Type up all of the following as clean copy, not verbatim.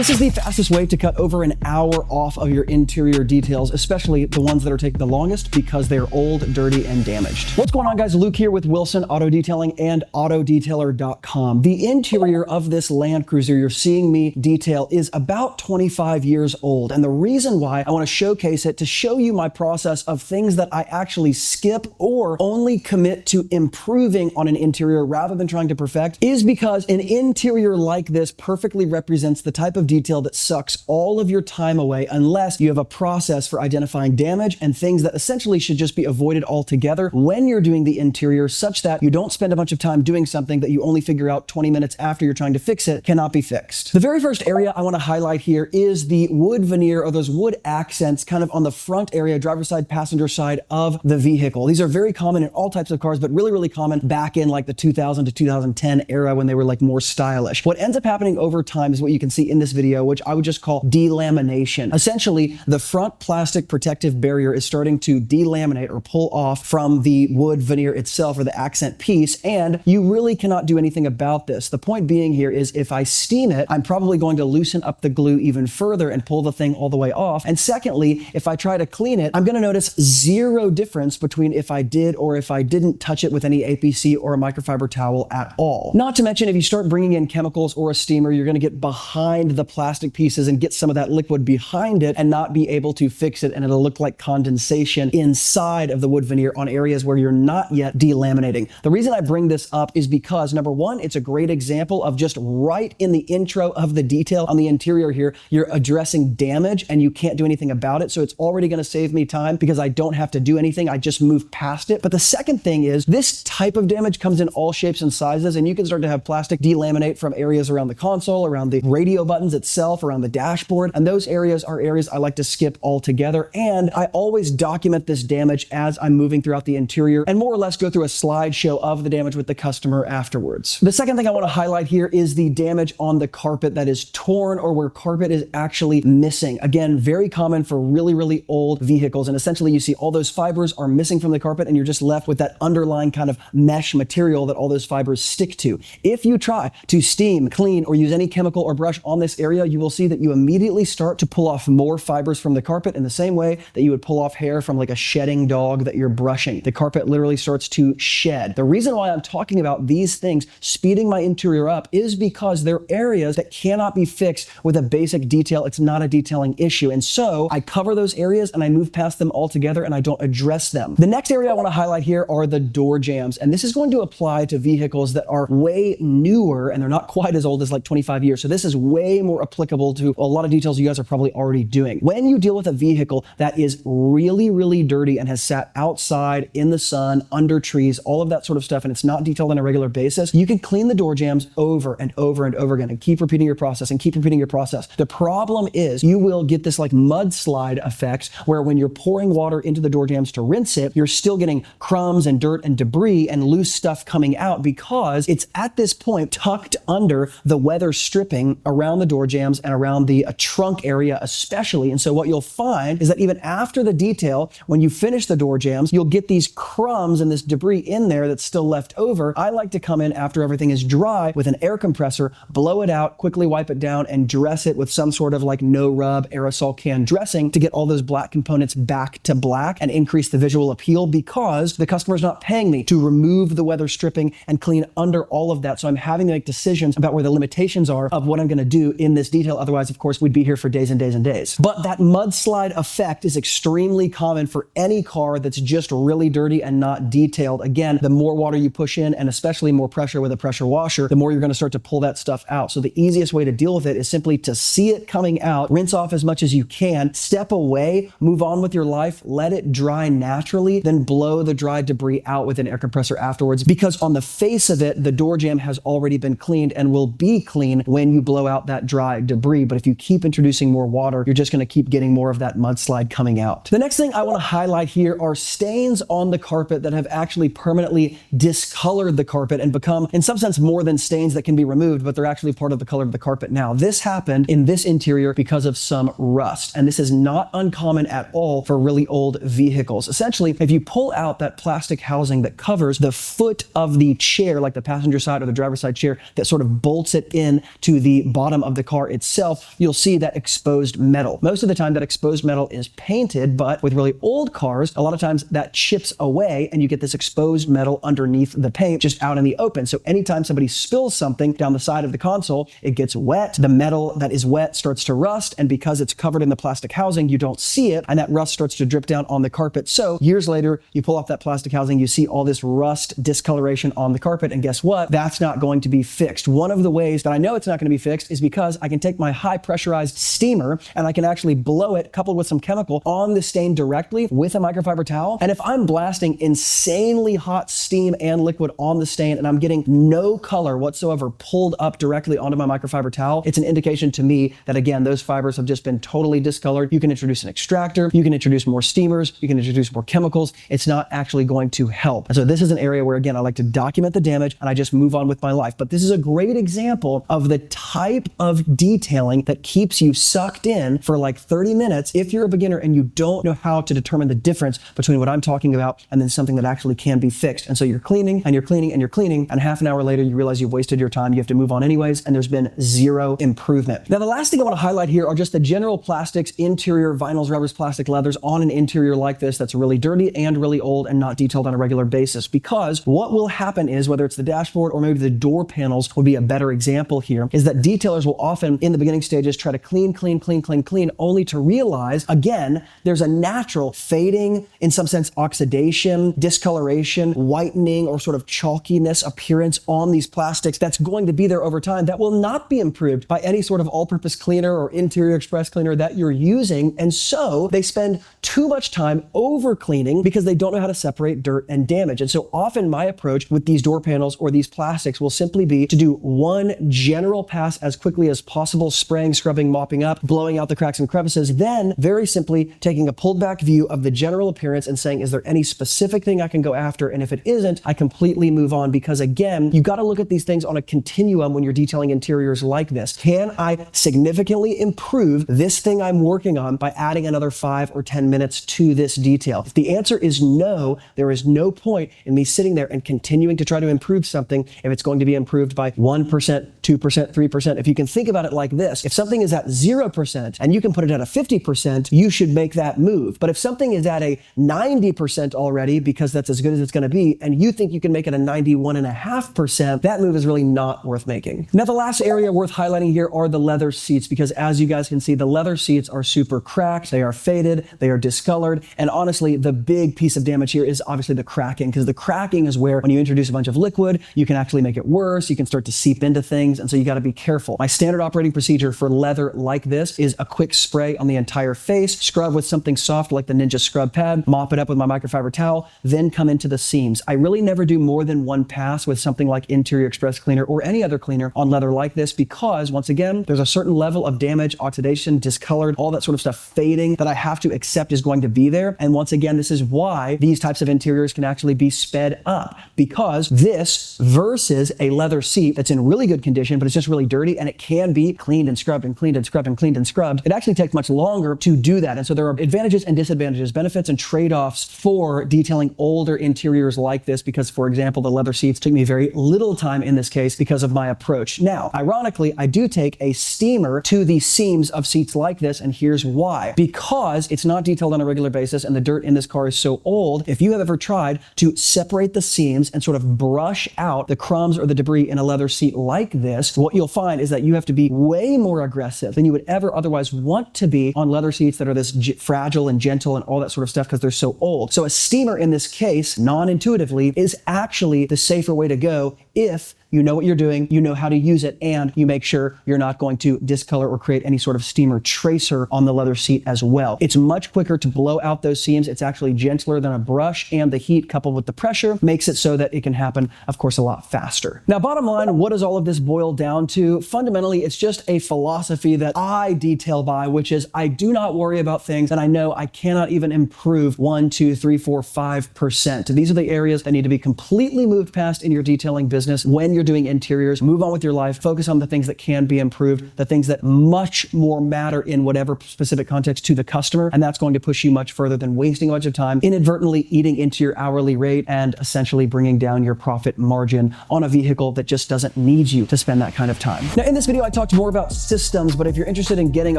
This is the fastest way to cut over an hour off of your interior details, especially the ones that are taking the longest because they're old, dirty, and damaged. What's going on, guys? Luke here with Wilson Auto Detailing and autodetailer.com. The interior of this Land Cruiser you're seeing me detail is about 25 years old. And the reason why I want to showcase it to show you my process of things that I actually skip or only commit to improving on an interior rather than trying to perfect is because an interior like this perfectly represents the type of detail that sucks all of your time away unless you have a process for identifying damage and things that essentially should just be avoided altogether when you're doing the interior, such that you don't spend a bunch of time doing something that you only figure out 20 minutes after you're trying to fix it cannot be fixed. The very first area I want to highlight here is the wood veneer, or those wood accents kind of on the front area, driver's side, passenger side of the vehicle. These are very common in all types of cars, but really common back in like the 2000 to 2010 era when they were like more stylish. What ends up happening over time is what you can see in this video, which I would just call delamination. Essentially, the front plastic protective barrier is starting to delaminate or pull off from the wood veneer itself, or the accent piece, and you really cannot do anything about this. The point being here is if I steam it, I'm probably going to loosen up the glue even further and pull the thing all the way off. And secondly, if I try to clean it, I'm going to notice zero difference between if I did or if I didn't touch it with any APC or a microfiber towel at all. Not to mention, if you start bringing in chemicals or a steamer, you're going to get behind the plastic pieces and get some of that liquid behind it and not be able to fix it, and it'll look like condensation inside of the wood veneer on areas where you're not yet delaminating. The reason I bring this up is because, number one, it's a great example of just right in the intro of the detail on the interior here, you're addressing damage and you can't do anything about it, so it's already going to save me time because I don't have to do anything. I just move past it. But the second thing is this type of damage comes in all shapes and sizes, and you can start to have plastic delaminate from areas around the console, around the radio buttons itself, around the dashboard, and those areas are areas I like to skip altogether. And I always document this damage as I'm moving throughout the interior and more or less go through a slideshow of the damage with the customer afterwards. The second thing I want to highlight here is the damage on the carpet that is torn or where carpet is actually missing. Again, very common for really old vehicles, and essentially you see all those fibers are missing from the carpet and you're just left with that underlying kind of mesh material that all those fibers stick to. If you try to steam, clean, or use any chemical or brush on this area, you will see that you immediately start to pull off more fibers from the carpet in the same way that you would pull off hair from like a shedding dog that you're brushing. The carpet literally starts to shed. The reason why I'm talking about these things speeding my interior up is because they're areas that cannot be fixed with a basic detail. It's not a detailing issue. And so I cover those areas and I move past them altogether and I don't address them. The next area I want to highlight here are the door jambs. And this is going to apply to vehicles that are way newer and they're not quite as old as like 25 years. So this is way more applicable to a lot of details you guys are probably already doing. When you deal with a vehicle that is really dirty and has sat outside in the sun, under trees, all of that sort of stuff, and it's not detailed on a regular basis, you can clean the door jambs over and over again and keep repeating your process and keep repeating your process. The problem is you will get this like mudslide effect where when you're pouring water into the door jambs to rinse it, you're still getting crumbs and dirt and debris and loose stuff coming out because it's at this point tucked under the weather stripping around the door jambs and around the trunk area especially. And so what you'll find is that even after the detail, when you finish the door jambs, you'll get these crumbs and this debris in there that's still left over. I like to come in after everything is dry with an air compressor, blow it out, quickly wipe it down, and dress it with some sort of like no rub aerosol can dressing to get all those black components back to black and increase the visual appeal, because the customer's not paying me to remove the weather stripping and clean under all of that. So I'm having to make decisions about where the limitations are of what I'm going to do in this detail. Otherwise, of course, we'd be here for days and days and days. But that mudslide effect is extremely common for any car that's just really dirty and not detailed. Again, the more water you push in, and especially more pressure with a pressure washer, the more you're going to start to pull that stuff out. So the easiest way to deal with it is simply to see it coming out, rinse off as much as you can, step away, move on with your life, let it dry naturally, then blow the dry debris out with an air compressor afterwards, because on the face of it, the door jamb has already been cleaned and will be clean when you blow out that dry debris. But if you keep introducing more water, you're just going to keep getting more of that mudslide coming out. The next thing I want to highlight here are stains on the carpet that have actually permanently discolored the carpet and become, in some sense, more than stains that can be removed, but they're actually part of the color of the carpet now. This happened in this interior because of some rust, and this is not uncommon at all for really old vehicles. Essentially, if you pull out that plastic housing that covers the foot of the chair, like the passenger side or the driver's side chair, that sort of bolts it in to the bottom of the car itself, you'll see that exposed metal. Most of the time that exposed metal is painted, but with really old cars, a lot of times that chips away and you get this exposed metal underneath the paint just out in the open. So anytime somebody spills something down the side of the console, it gets wet, the metal that is wet starts to rust, and because it's covered in the plastic housing, you don't see it, and that rust starts to drip down on the carpet. So years later, you pull off that plastic housing, you see all this rust discoloration on the carpet, and guess what? That's not going to be fixed. One of the ways that I know it's not going to be fixed is because I can take my high pressurized steamer and I can actually blow it, coupled with some chemical, on the stain directly with a microfiber towel. And if I'm blasting insanely hot steam and liquid on the stain and I'm getting no color whatsoever pulled up directly onto my microfiber towel, it's an indication to me that, again, those fibers have just been totally discolored. You can introduce an extractor, you can introduce more steamers, you can introduce more chemicals. It's not actually going to help. And so this is an area where, again, I like to document the damage and I just move on with my life. But this is a great example of the type of detailing that keeps you sucked in for like 30 minutes if you're a beginner and you don't know how to determine the difference between what I'm talking about and then something that actually can be fixed. And so you're cleaning and you're cleaning and you're cleaning, and half an hour later you realize you've wasted your time, you have to move on anyways, and there's been zero improvement. Now the last thing I want to highlight here are just the general plastics, interior, vinyls, rubbers, plastic, leathers on an interior like this that's really dirty and really old and not detailed on a regular basis. Because what will happen is, whether it's the dashboard or maybe the door panels would be a better example here, is that detailers will often in the beginning stages try to clean, only to realize, again, there's a natural fading, in some sense oxidation, discoloration, whitening, or sort of chalkiness appearance on these plastics that's going to be there over time that will not be improved by any sort of all-purpose cleaner or interior express cleaner that you're using. And so they spend too much time over cleaning because they don't know how to separate dirt and damage. And so often my approach with these door panels or these plastics will simply be to do one general pass as quickly as possible, spraying, scrubbing, mopping up, blowing out the cracks and crevices, then very simply taking a pulled back view of the general appearance and saying, is there any specific thing I can go after? And if it isn't, I completely move on, because again, you got to look at these things on a continuum when you're detailing interiors like this. Can I significantly improve this thing I'm working on by adding another 5 or 10 minutes to this detail? If the answer is no, there is no point in me sitting there and continuing to try to improve something if it's going to be improved by 1%, 2%, 3%. If you can think about it like this, if something is at 0% and you can put it at a 50%, you should make that move. But if something is at a 90% already, because that's as good as it's going to be, and you think you can make it a 91.5%, that move is really not worth making. Now, the last area worth highlighting here are the leather seats, because as you guys can see, the leather seats are super cracked, they are faded, they are discolored, and honestly, the big piece of damage here is obviously the cracking, because the cracking is where, when you introduce a bunch of liquid, you can actually make it worse, you can start to seep into things, and so you got to be careful. My standard operating procedure for leather like this is a quick spray on the entire face, scrub with something soft like the Ninja scrub pad, mop it up with my microfiber towel, then come into the seams. I really never do more than one pass with something like Interior Express Cleaner or any other cleaner on leather like this, because once again, there's a certain level of damage, oxidation, discolored, all that sort of stuff fading that I have to accept is going to be there. And once again, this is why these types of interiors can actually be sped up, because this versus a leather seat that's in really good condition, but it's just really dirty and it can be cleaned and scrubbed and cleaned and scrubbed and cleaned and scrubbed, it actually takes much longer to do that. And so there are advantages and disadvantages, benefits and trade-offs for detailing older interiors like this, because for example, the leather seats took me very little time in this case because of my approach. Now, ironically, I do take a steamer to the seams of seats like this, and here's why. Because it's not detailed on a regular basis and the dirt in this car is so old, if you have ever tried to separate the seams and sort of brush out the crumbs or the debris in a leather seat like this, what you'll find is that you have to be way more aggressive than you would ever otherwise want to be on leather seats that are this fragile and gentle and all that sort of stuff, because they're so old. So a steamer in this case, non-intuitively, is actually the safer way to go if you know what you're doing, you know how to use it, and you make sure you're not going to discolor or create any sort of steamer tracer on the leather seat as well. It's much quicker to blow out those seams. It's actually gentler than a brush, and the heat coupled with the pressure makes it so that it can happen, of course, a lot faster. Now, bottom line, what does all of this boil down to? Fundamentally, it's just a philosophy that I detail by, which is I do not worry about things that I know I cannot even improve 1, 2, 3, 4, 5%. These are the areas that need to be completely moved past in your detailing business when you're you're doing interiors, move on with your life, focus on the things that can be improved, the things that much more matter in whatever specific context to the customer. And that's going to push you much further than wasting a bunch of time inadvertently eating into your hourly rate and essentially bringing down your profit margin on a vehicle that just doesn't need you to spend that kind of time. Now, in this video, I talked more about systems, but if you're interested in getting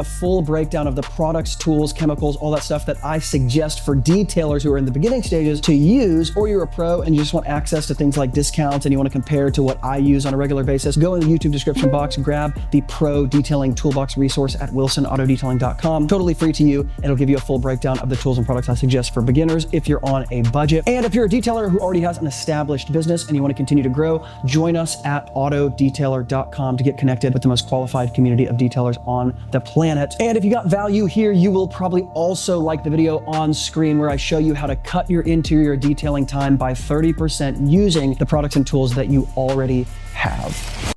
a full breakdown of the products, tools, chemicals, all that stuff that I suggest for detailers who are in the beginning stages to use, or you're a pro and you just want access to things like discounts and you want to compare to what I use on a regular basis, go in the YouTube description box, grab the Pro Detailing Toolbox resource at wilsonautodetailing.com. Totally free to you. It'll give you a full breakdown of the tools and products I suggest for beginners if you're on a budget. And if you're a detailer who already has an established business and you want to continue to grow, join us at autodetailer.com to get connected with the most qualified community of detailers on the planet. And if you got value here, you will probably also like the video on screen where I show you how to cut your interior detailing time by 30% using the products and tools that you already have.